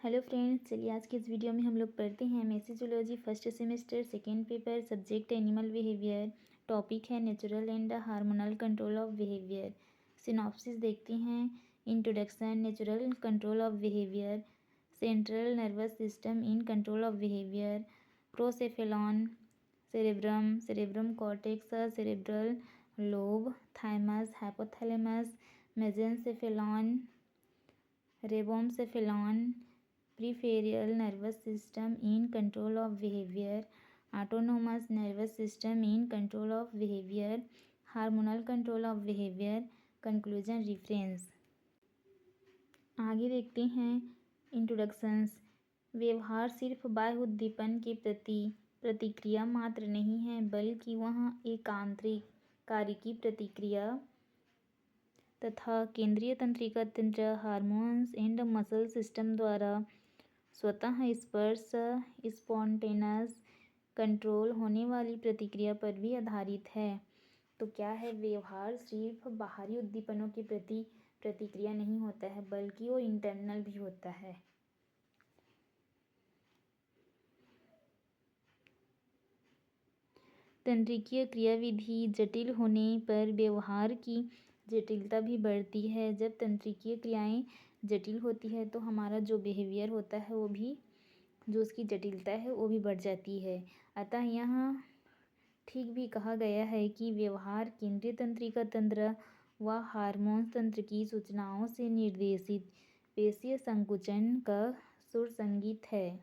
Hello friends, चलिए आज के इस वीडियो में हम लोग पढ़ते हैं मेसेजोलॉजी first semester second paper subject animal behaviour. Topic है natural and hormonal control of behaviour. Synopsis देखते हैं। Introduction, natural control of behaviour, central nervous system in control of behaviour, prosencephalon, cerebrum, cerebrum cortex, cerebral lobe, thymus, hypothalamus, mesencephalon, rhombencephalon, peripheral nervous system in control of behavior, autonomous nervous system in control of behavior, hormonal control of behavior, conclusion reference। आगे देखते हैं introductions. व्यवहार सिर्फ बाह्य उद्दीपन के प्रति प्रतिक्रिया मात्र नहीं है, बल्कि वह एक आंतरिक कार्य की प्रतिक्रिया तथा केंद्रीय तंत्रिका तंत्र, हार्मोन्स एंड मसल सिस्टम द्वारा स्वतः स्पर्श स्पॉन्टेनस कंट्रोल होने वाली प्रतिक्रिया पर भी आधारित है। तो क्या है, व्यवहार सिर्फ बाहरी उद्दीपनों के प्रति प्रतिक्रिया नहीं होता है, बल्कि वो इंटरनल भी होता है। तंत्रिकीय क्रियाविधि जटिल होने पर व्यवहार की जटिलता भी बढ़ती है। जब तंत्रिकीय क्रियाएं जटिल होती है तो हमारा जो बिहेवियर होता है वो भी, जो उसकी जटिलता है वो भी बढ़ जाती है। अतः यहाँ ठीक भी कहा गया है कि व्यवहार केंद्रीय तंत्रिका तंत्र व हार्मोन तंत्र की सूचनाओं से निर्देशित पेशीय संकुचन का सुर संगीत है।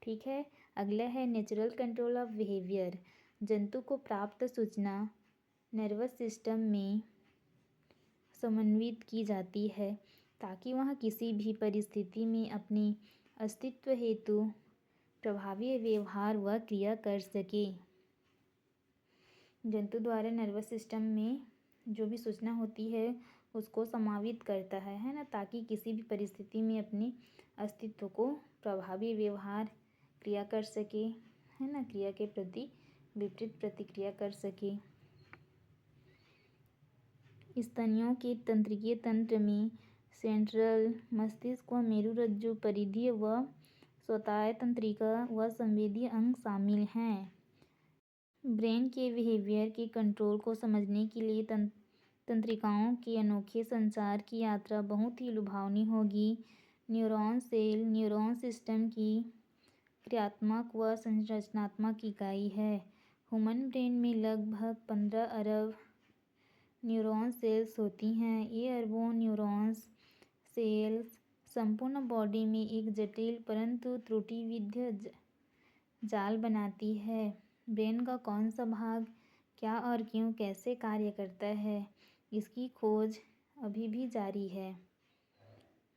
ठीक है, अगला है नेचुरल कंट्रोल ऑफ बिहेवियर। जंतु को प्राप्त सूचना नर्वस सिस्टम में समन्वित की जाती है ताकि वह किसी भी परिस्थिति में अपने अस्तित्व हेतु प्रभावी व्यवहार व क्रिया कर सके। जंतु द्वारा नर्वस सिस्टम में जो भी सूचना होती है उसको समावित करता है ना, ताकि किसी भी परिस्थिति में अपने अस्तित्व को प्रभावी व्यवहार क्रिया कर सके, है ना, क्रिया के प्रति विपरीत प्रतिक्रिया कर सके। स्तनियों के तंत्रिकीय तंत्र में सेंट्रल मस्तिष्क व मेरुरज्जु परिधीय व स्वतः तंत्रिका व संवेदी अंग शामिल हैं। ब्रेन के बिहेवियर के कंट्रोल को समझने के लिए तंत्रिकाओं के अनोखे संचार की यात्रा बहुत ही लुभावनी होगी। न्यूरॉन सेल न्यूरॉन सिस्टम की क्रियात्मक व संरचनात्मक इकाई है। ह्यूमन ब्रेन में लगभग 15 अरब न्यूरॉन सेल्स होती हैं। ये अरबों न्यूरॉन्स सेल्स संपूर्ण बॉडी में एक जटिल परंतु त्रुटिविद्य जाल बनाती है। ब्रेन का कौन सा भाग क्या और क्यों कैसे कार्य करता है, इसकी खोज अभी भी जारी है।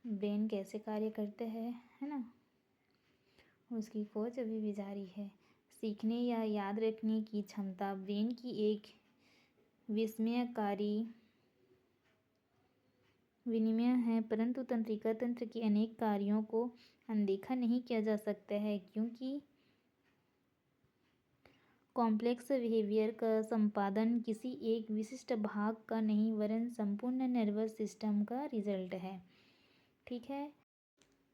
ब्रेन कैसे कार्य करता है ना, उसकी खोज अभी भी जारी है। सीखने या याद रखने की क्षमता ब्रेन की एक विस्मयकारी विनिमय है, परंतु तंत्रिका तंत्र के अनेक कार्यों को अनदेखा नहीं किया जा सकता है, क्योंकि कॉम्प्लेक्स बिहेवियर का संपादन किसी एक विशिष्ट भाग का नहीं वरन संपूर्ण नर्वस सिस्टम का रिजल्ट है। ठीक है,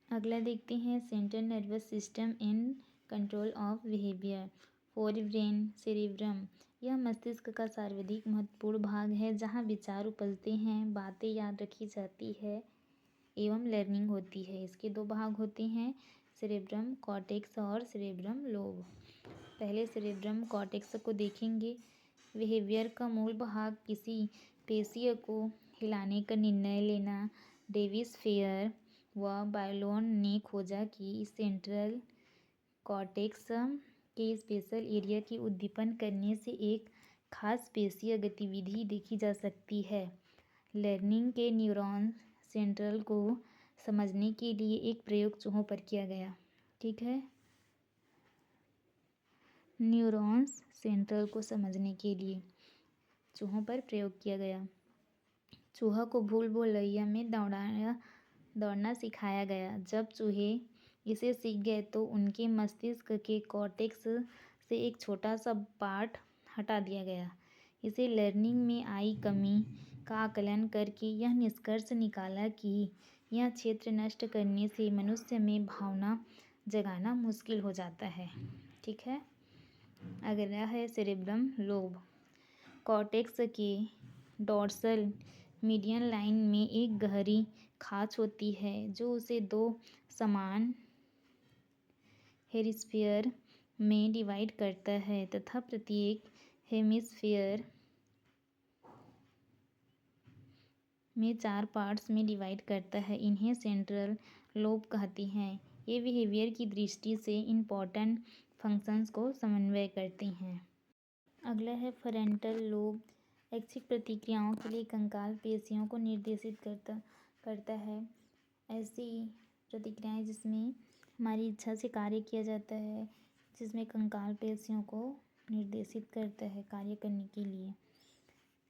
अगला देखते हैं central nervous system in control of behaviour. Forebrain cerebrum, यह मस्तिष्क का सर्वाधिक महत्वपूर्ण भाग है जहाँ विचार उपजते हैं, बातें याद रखी जाती है एवं लर्निंग होती है। इसके 2 भाग होते हैं, सेरेब्रम कॉर्टेक्स और सेरेब्रम लोब। पहले सेरेब्रम कॉर्टेक्स को देखेंगे। बिहेवियर का मूल भाग किसी पेशीय को हिलाने का निर्णय लेना। डेविस फेयर व बायलोन ने खोजा कि सेंट्रल कॉर्टेक्स के स्पेशल एरिया की उद्दीपन करने से एक खास पेशीय गतिविधि देखी जा सकती है। लर्निंग के न्यूरॉन सेंट्रल को समझने के लिए एक प्रयोग चूहों पर किया गया। ठीक है, न्यूरॉन्स सेंट्रल को समझने के लिए चूहों पर प्रयोग किया गया। चूहा को भूल भुलैया में दौड़ना सिखाया गया। जब चूहे इसे सीख गए तो उनके मस्तिष्क के कॉर्टेक्स से एक छोटा सा पार्ट हटा दिया गया। इसे लर्निंग में आई कमी का आकलन करके यह निष्कर्ष निकाला कि यह क्षेत्र नष्ट करने से मनुष्य में भावना जगाना मुश्किल हो जाता है। ठीक है, अगला है सेरेब्रम लोब। कॉर्टेक्स के डोर्सल मीडियन लाइन में एक गहरी खाच होती है जो उसे दो समान हेमिस्फीयर में डिवाइड करता है तथा प्रत्येक हेमिस्फीयर में 4 पार्ट्स में डिवाइड करता है। इन्हें सेंट्रल लोब कहते हैं। ये बिहेवियर की दृष्टि से इम्पॉर्टेंट फंक्शंस को समन्वय करते हैं। अगला है फ्रंटल लोब। ऐच्छिक प्रतिक्रियाओं के लिए कंकाल पेशियों को निर्देशित करता है। ऐसी प्रतिक्रियाएं जिसमें हमारी इच्छा से कार्य किया जाता है, जिसमें कंकाल पेशियों को निर्देशित करता है कार्य करने के लिए।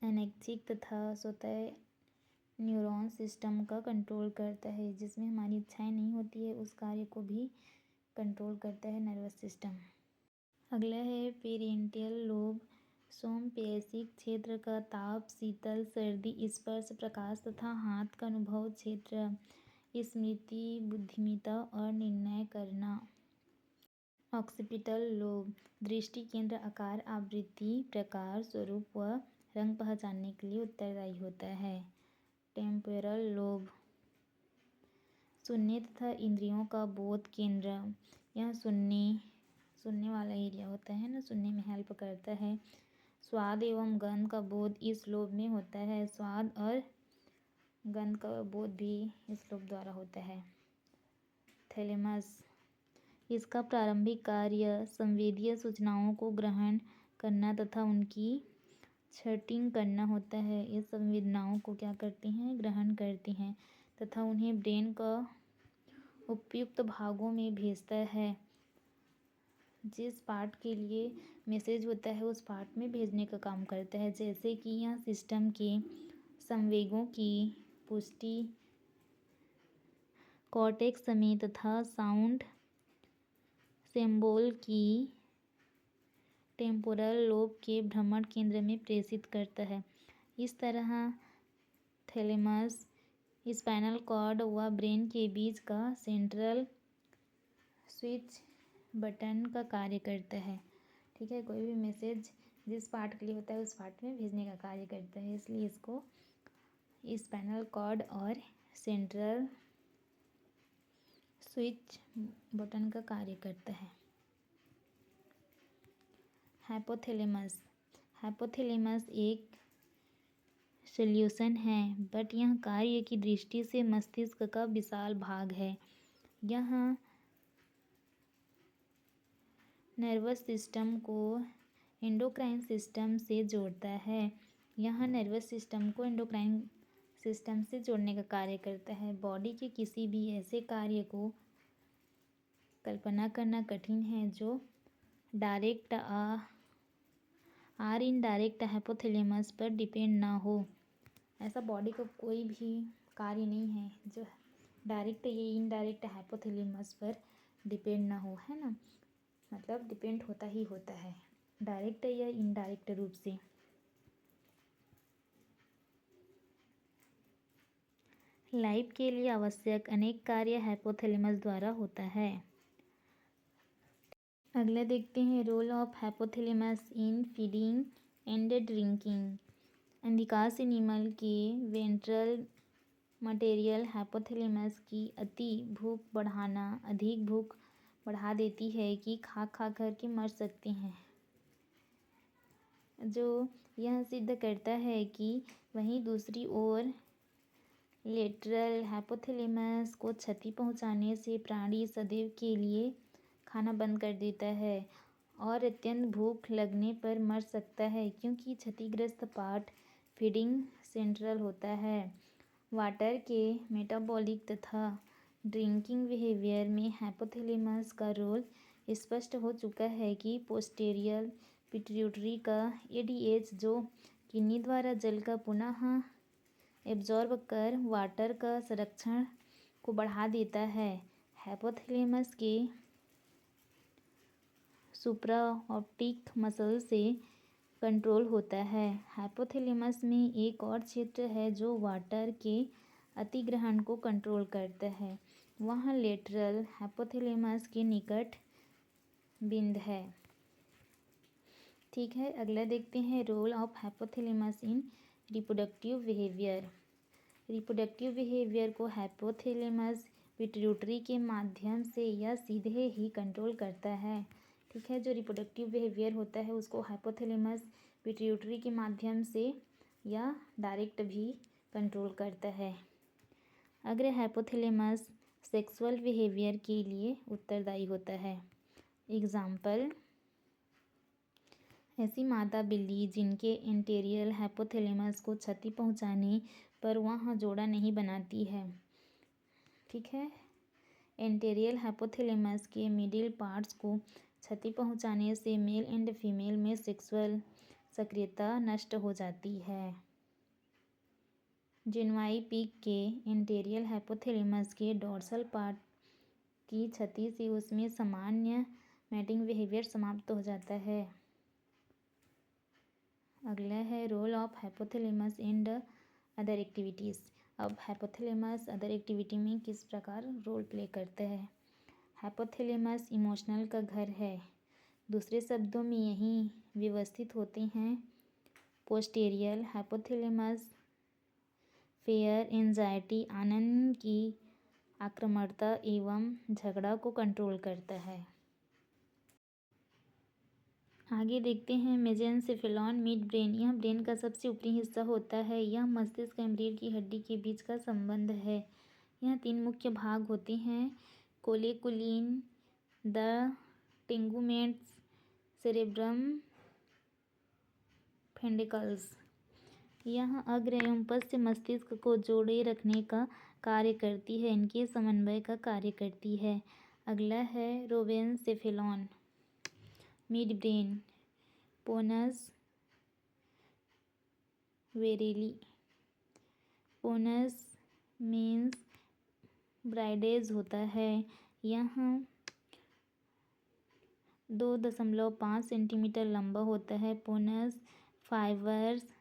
अनैच्छिक तथा स्वतः न्यूरॉन सिस्टम का कंट्रोल करता है, जिसमें हमारी इच्छाएं नहीं होती है उस कार्य को भी कंट्रोल करता है नर्वस सिस्टम। अगला है पेरेंटियल लोब। सोमपेशिक क्षेत्र का ताप, शीतल, सर्दी, स्पर्श, प्रकाश तथा हाथ का अनुभव क्षेत्र, स्मृति, बुद्धिमत्ता और निर्णय करना। ऑक्सीपिटल लोब दृष्टि केंद्र, आकार, आवृत्ति, प्रकार, स्वरूप व रंग पहचानने के लिए उत्तरदायी होता है। टेम्पोरल लोब सुनने तथा इंद्रियों का बोध केंद्र, यह सुनने वाला एरिया होता है ना, सुनने में हेल्प करता है। स्वाद एवं गंध का बोध इस लोब में होता है। स्वाद और गंध का बोध भी इस लोब द्वारा होता है। थैलेमस, इसका प्रारंभिक कार्य संवेदीय सूचनाओं को ग्रहण करना तथा उनकी छंटिंग करना होता है। ये संवेदनाओं को क्या करते हैं, ग्रहण करते हैं तथा उन्हें ब्रेन का उपयुक्त भागों में भेजता है। जिस पार्ट के लिए मैसेज होता है उस पार्ट में भेजने का काम करता है। जैसे कि यह सिस्टम के संवेगों की पुष्टि कॉर्टेक्स में तथा साउंड सिंबल की टेम्पोरल लोब के भ्रमण केंद्र में प्रेषित करता है। इस तरह थैलेमस स्पाइनल कॉर्ड व ब्रेन के बीच का सेंट्रल स्विच बटन का कार्य करता है। ठीक है, कोई भी मैसेज जिस पार्ट के लिए होता है उस पार्ट में भेजने का कार्य करता है, इसलिए इसको स्पाइनल कॉर्ड और सेंट्रल स्विच बटन का कार्य करता है। हाइपोथैलेमस। हाइपोथैलेमस एक सॉल्यूशन है, बट यह कार्य की दृष्टि से मस्तिष्क का विशाल भाग है। यह नर्वस सिस्टम को एंडोक्राइन सिस्टम से जोड़ता है। यह नर्वस सिस्टम को एंडोक्राइन सिस्टम से जोड़ने का कार्य करता है। बॉडी के किसी भी ऐसे कार्य को कल्पना करना कठिन है जो डायरेक्ट और इनडायरेक्ट हाइपोथैलेमस पर डिपेंड ना हो। ऐसा बॉडी का कोई भी कार्य नहीं है जो डायरेक्ट या इनडायरेक्ट हाइपोथैलेमस पर डिपेंड ना हो, है ना, मतलब डिपेंड होता ही होता है डायरेक्ट या इनडायरेक्ट रूप से। लाइफ के लिए आवश्यक अनेक कार्य हाइपोथैलेमस द्वारा होता है। अगला देखते हैं role of hypothalamus in feeding and drinking. अंधिकाश एनिमल के वेंट्रल मटेरियल हाइपोथैलेमस की अति भूख बढ़ाना अधिक भूख बढ़ा देती है कि खा खा कर के मर सकते हैं, जो यह सिद्ध करता है कि वहीं दूसरी ओर लेटरल हाइपोथैलेमस को क्षति पहुंचाने से प्राणी सदैव के लिए खाना बंद कर देता है और अत्यंत भूख लगने पर मर सकता है, क्योंकि क्षतिग्रस्त पार्ट फीडिंग सेंट्रल होता है। वाटर के मेटाबॉलिक तथा ड्रिंकिंग बिहेवियर में हाइपोथैलेमस का रोल स्पष्ट हो चुका है कि पोस्टीरियर पिट्यूटरी का एडीएच जो किडनी द्वारा जल का पुनः एब्जॉर्ब कर वाटर का संरक्षण को बढ़ा देता है, हाइपोथैलेमस के सुप्राऑप्टिक मसल से कंट्रोल होता है। हाइपोथैलेमस में एक और क्षेत्र है जो वाटर के अतिग्रहण को कंट्रोल करता है। वह लेटरल हाइपोथैलेमस के निकट बिंद है। ठीक है, अगला देखते हैं role of hypothalamus in reproductive behaviour. Reproductive behaviour को हाइपोथैलेमस पिट्यूटरी के माध्यम से या सीधे ही कंट्रोल करता है। ठीक है, जो रिप्रोडक्टिव बिहेवियर होता है उसको हाइपोथैलेमस पिट्यूटरी के माध्यम से या डायरेक्ट भी कंट्रोल करता है। अगर हाइपोथैलेमस सेक्सुअल बिहेवियर के लिए उत्तरदायी होता है। एग्जाम्पल, ऐसी मादा बिल्ली जिनके एंटेरियल हाइपोथैलेमस को क्षति पहुंचाने पर वह जोड़ा नहीं बनाती है। ठीक है, एंटेरियल हाइपोथैलेमस के मिडिल पार्ट्स को क्षति पहुंचाने से मेल एंड फीमेल में सेक्सुअल सक्रियता नष्ट हो जाती है। जिनवाई पीक के एंटेरियल हाइपोथैलेमस के डोर्सल पार्ट की क्षति से उसमें सामान्य मैटिंग बिहेवियर समाप्त हो जाता है। अगला है role of hypothalamus and other activities. अब हाइपोथैलेमस अदर एक्टिविटी में किस प्रकार रोल प्ले करता है। हाइपोथैलेमस इमोशनल का घर है। दूसरे शब्दों में यही व्यवस्थित होते हैं पोस्टेरियर हाइपोथैलेमस फेयर, एंजाइटी, आनंद की आक्रामकता एवं झगड़ा को कंट्रोल करता है। आगे देखते हैं मेसेनसेफेलॉन मिड ब्रेन। यह ब्रेन का सबसे ऊपरी हिस्सा होता है। यह मस्तिष्क एवं रीढ़ की हड्डी के बीच का संबंध है। यह 3 मुख्य भाग होते हैं कोलेकुलिन, द टेगुमेंट्स, सेरेब्रम पेंडिकल्स। यह अग्र एवं पश्च मस्तिष्क को जोड़े रखने का कार्य करती है, इनके समन्वय का कार्य करती है। अगला है rhombencephalon mid brain, pons varolii. Pons means bridge होता है। यह 2.5 सेंटीमीटर लंबा होता है। Pons fibres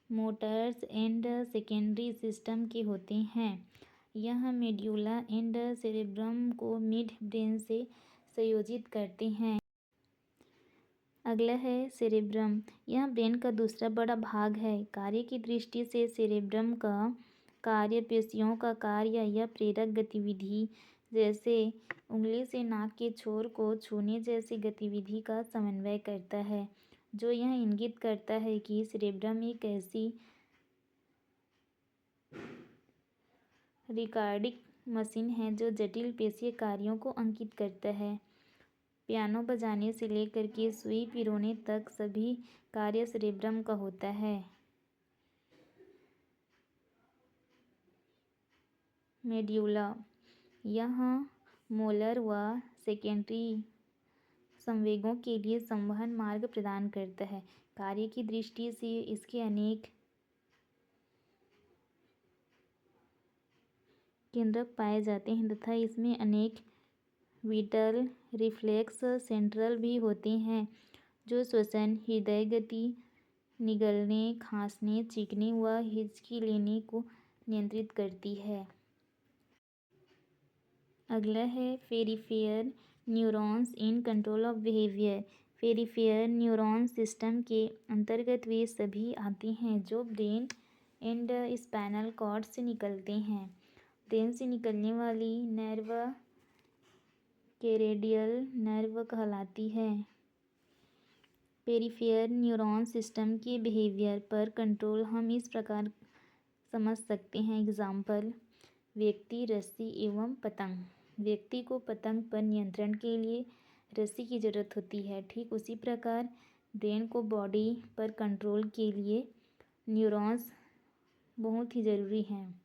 motors and secondary system के होते हैं। यह मेड्यूला एंड सेरेब्रम को मिड ब्रेन से संयोजित करते हैं। अगला है सेरेब्रम। यह ब्रेन का दूसरा बड़ा भाग है। कार्य की दृष्टि से सेरेब्रम का कार्य पेशियों का कार्य या प्रेरक गतिविधि जैसे उंगली से नाक के छोर को छूने जैसी गतिविधि का समन्वय करता है, जो यह इंगित करता है कि सेरेब्रम एक ऐसी रिकॉर्डिंग मशीन है जो जटिल पेशीय कार्यों को अंकित करता है। पियानो बजाने से लेकर के सुई पिरोने तक सभी कार्य सेरेब्रम का होता है। मेड्यूला, यह मोलर व सेकेंडरी संवेगों के लिए संवहन मार्ग प्रदान करता है। कार्य की दृष्टि से इसके अनेक केंद्रक पाए जाते हैं तथा इसमें अनेक विटल रिफ्लेक्स सेंट्रल भी होते हैं, जो श्वसन, हृदय गति, निगलने, खांसने, चीखने व हिचकी लेने को नियंत्रित करती है। अगला है peripheral neurons in control of behaviour. Peripheral neuron system के अंतर्गत वे सभी आते हैं जो ब्रेन एंड स्पाइनल कॉर्ड से निकलते हैं। ब्रेन से निकलने वाली नर्व कैरेडियल नर्व कहलाती है। पेरिफेरल न्यूरॉन सिस्टम के बिहेवियर पर कंट्रोल हम इस प्रकार समझ सकते हैं। एग्जाम्पल, व्यक्ति, रस्सी एवं पतंग। व्यक्ति को पतंग पर नियंत्रण के लिए रस्सी की जरूरत होती है। ठीक उसी प्रकार ब्रेन को बॉडी पर कंट्रोल के लिए न्यूरॉन्स बहुत ही ज़रूरी हैं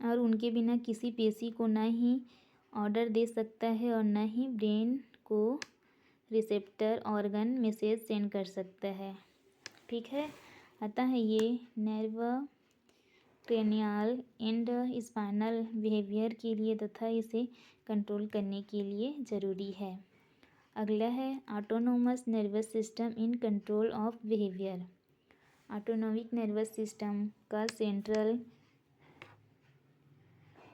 और उनके बिना किसी पेशी को न ही ऑर्डर दे सकता है और न ही ब्रेन को रिसेप्टर ऑर्गन मैसेज सेंड कर सकता है। ठीक है, अतः ये nerve cranial and spinal behaviour के लिए तथा इसे कंट्रोल करने के लिए ज़रूरी है। अगला है autonomous nervous system in control of behaviour. Autonomic nervous system का सेंट्रल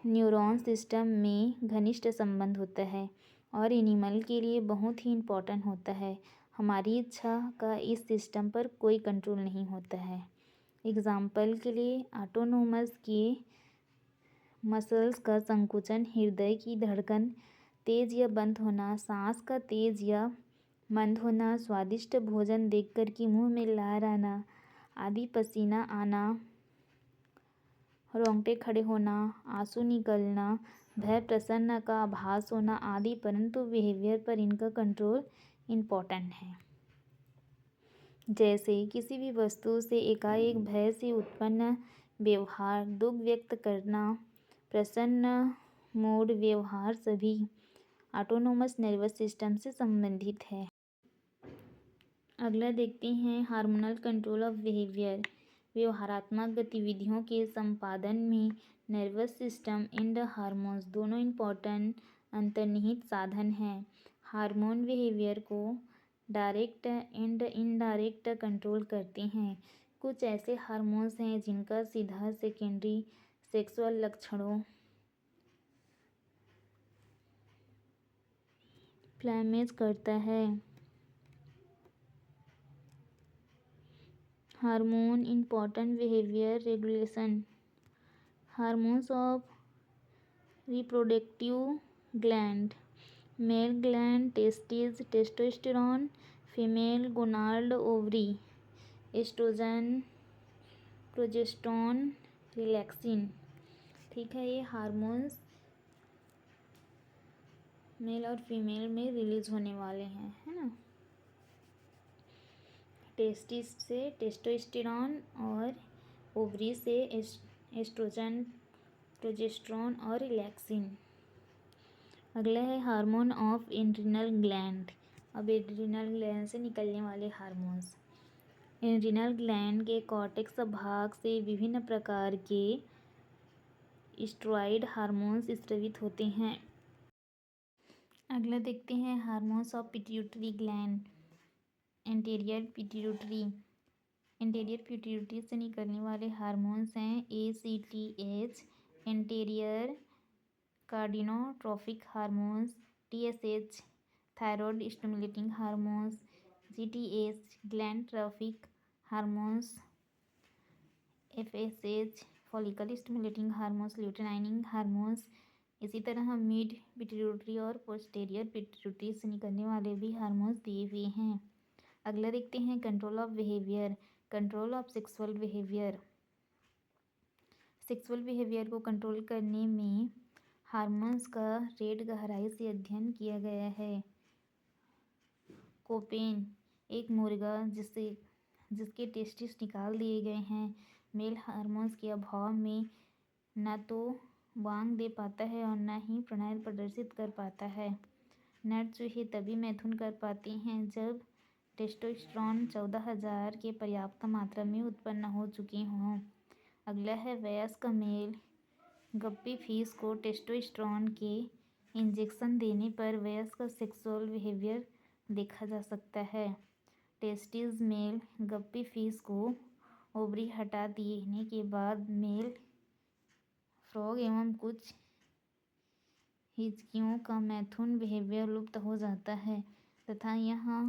न्यूरॉन सिस्टम में घनिष्ठ संबंध होता है और एनिमल के लिए बहुत ही इम्पोर्टेंट होता है। हमारी इच्छा का इस सिस्टम पर कोई कंट्रोल नहीं होता है। एग्जाम्पल के लिए ऑटोनोमस के मसल्स का संकुचन, हृदय की धड़कन तेज या बंद होना, सांस का तेज या मंद होना, स्वादिष्ट भोजन देखकर कि मुंह में लार आना आदि, पसीना आना, रोंगटे खड़े होना, आंसू निकलना, भय प्रसन्न का आभास होना आदि। परंतु बिहेवियर पर इनका कंट्रोल इम्पोर्टेंट है। जैसे किसी भी वस्तु से एकाएक भय से उत्पन्न व्यवहार, दुख व्यक्त करना, प्रसन्न मूड व्यवहार सभी ऑटोनोमस नर्वस सिस्टम से संबंधित है। अगला देखते हैं हार्मोनल कंट्रोल ऑफ बिहेवियर। व्यवहारात्मक गतिविधियों के संपादन में नर्वस सिस्टम एंड हार्मोन्स दोनों इम्पोर्टेंट अंतर्निहित साधन हैं। हार्मोन बिहेवियर को डायरेक्ट एंड इनडायरेक्ट कंट्रोल करते हैं। कुछ ऐसे हार्मोन्स हैं जिनका सीधा सेकेंडरी सेक्सुअल लक्षणों, फ्लैमेज करता है। Hormone important behaviour regulation. Hormones of reproductive gland. Male gland testis testosterone, female gonad ovary estrogen, progesterone, relaxin. ठीक है, ये हार्मोन्स मेल और फीमेल में रिलीज होने वाले हैं, है ना। टेस्टिस से टेस्टोस्टेरोन और ओवरी से एस्ट्रोजन, प्रोजेस्टेरोन और रिलैक्सिन। अगला है हार्मोन ऑफ एड्रिनल ग्लैंड। अब एड्रिनल ग्लैंड से निकलने वाले हार्मोन्स। एड्रिनल ग्लैंड के कॉर्टेक्स भाग से विभिन्न प्रकार के स्टेरॉइड हार्मोन्स स्रावित होते हैं। अगला देखते हैं hormones of pituitary gland. Anterior pituitary. Anterior pituitary से निकलने वाले हार्मोन्स हैं ACTH, anterior cardiotropic hormones, TSH, thyroid stimulating hormones, GTH, gland tropic hormones, FSH, follicle stimulating hormones, luteinising hormones. इसी तरह मिड पिट्यूटरी और पोस्टीरियर पिट्यूटरी से निकलने वाले भी हार्मोन्स दिए हुए हैं। अगला देखते हैं control of behaviour. Control of sexual behaviour. Sexual behaviour को कंट्रोल करने में हार्मोन्स का रेट गहराई से अध्ययन किया गया है। कोपेन, एक मुर्गा जिसके टेस्टिस निकाल दिए गए हैं, मेल हार्मोन्स के अभाव में न तो वांग दे पाता है और न ही प्रणय प्रदर्शित कर पाता है। नर चूहे तभी मैथुन कर पाते हैं जब टेस्टोस्टेरोन 14,000 के पर्याप्त मात्रा में उत्पन्न हो चुके हों। अगला है वयस्क मेल गप्पी फिश को टेस्टोस्टेरोन के इंजेक्शन देने पर वयस्क सेक्सुअल बिहेवियर देखा जा सकता है। टेस्टिस मेल गप्पी फिश को ओवरी हटा देने के बाद मेल फ्रॉग एवं कुछ हिचकियों का मैथुन बिहेवियर लुप्त हो जाता है तथा यहाँ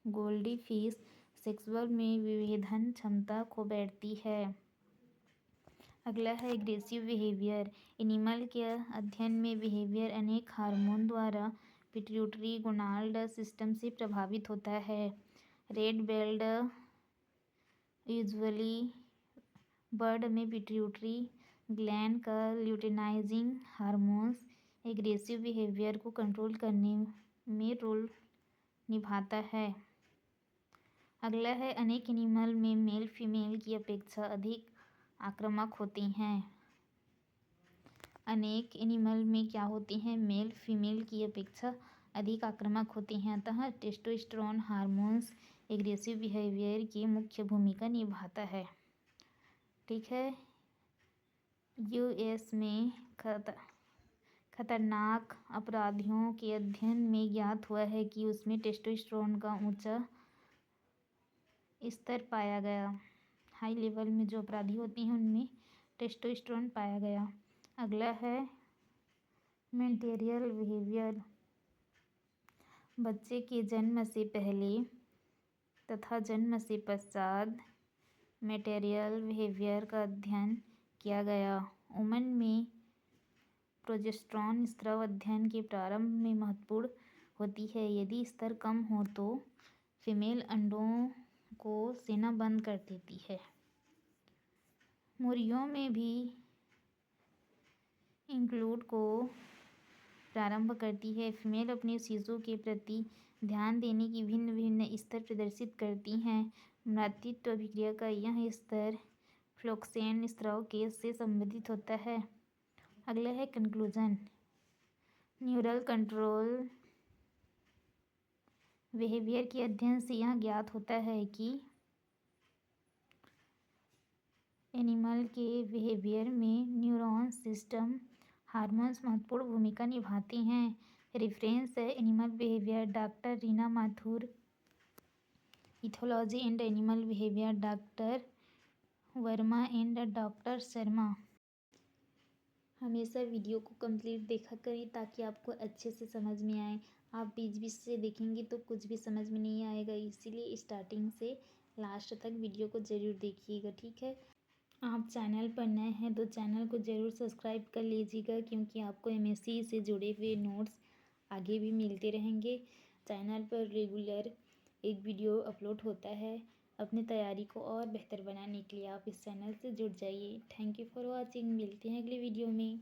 गोल्डी फिश सेक्सुअल में विभेदन क्षमता खो बैठती है। अगला है एग्रेसिव बिहेवियर। एनिमल के अध्ययन में बिहेवियर अनेक हार्मोन द्वारा पिट्यूटरी गोनाड सिस्टम से प्रभावित होता है। रेड बेल्ड यूजुअली बर्ड में पिट्यूटरी ग्लैंड का ल्यूटेनाइजिंग हार्मोन्स एग्रेसिव बिहेवियर को कंट्रोल करने में रोल निभाता है। अगला है अनेक एनिमल में मेल फीमेल की अपेक्षा अधिक आक्रामक होती हैं। अनेक एनिमल में क्या होती हैं, मेल फीमेल की अपेक्षा अधिक आक्रामक होती हैं। अतः टेस्टोस्टेरोन हार्मोन्स एग्रेसिव बिहेवियर की मुख्य भूमिका निभाता है। ठीक है, US में खतरनाक अपराधियों के अध्ययन में ज्ञात हुआ है कि उसमें टेस्टोस्टेरोन का ऊंचा स्तर पाया गया। हाई लेवल में जो अपराधी होते हैं उनमें टेस्टोस्टेरोन पाया गया। अगला है मैटेरियल बिहेवियर। बच्चे के जन्म से पहले तथा जन्म से पश्चात मैटेरियल बिहेवियर का अध्ययन किया गया। वुमन में प्रोजेस्टेरॉन स्राव अध्ययन के प्रारंभ में महत्वपूर्ण होती है। यदि स्तर कम हो तो फीमेल अंडों को सेना बंद कर देती है। मुर्गियों में भी इंक्लूड को प्रारंभ करती है। फीमेल अपने शिशु के प्रति ध्यान देने की भिन्न भिन्न स्तर प्रदर्शित करती हैं। मातृत्व अभिक्रिया का यह स्तर फ्लोक्सेन स्राव के से संबंधित होता है। अगला है कंक्लूजन। न्यूरल कंट्रोल बिहेवियर के अध्ययन से यह ज्ञात होता है कि एनिमल के बिहेवियर में न्यूरॉन सिस्टम हार्मोन्स महत्वपूर्ण भूमिका निभाते हैं। रेफरेंस है animal behaviour doctor Reena Mathur, ethology and animal behaviour doctor Verma and doctor Sharma. हमेशा वीडियो को कंप्लीट देखा करें ताकि आपको अच्छे से समझ में आए। आप बीच बीच से देखेंगे तो कुछ भी समझ में नहीं आएगा, इसीलिए स्टार्टिंग से लास्ट तक वीडियो को ज़रूर देखिएगा, ठीक है। आप चैनल पर नए हैं तो चैनल को ज़रूर सब्सक्राइब कर लीजिएगा, क्योंकि आपको एमएससी से जुड़े हुए नोट्स आगे भी मिलते रहेंगे। चैनल पर रेगुलर एक वीडियो अपलोड होता है। अपनी तैयारी को और बेहतर बनाने के लिए आप इस चैनल से जुड़ जाइए। Thank you for watching. मिलते हैं अगले वीडियो में।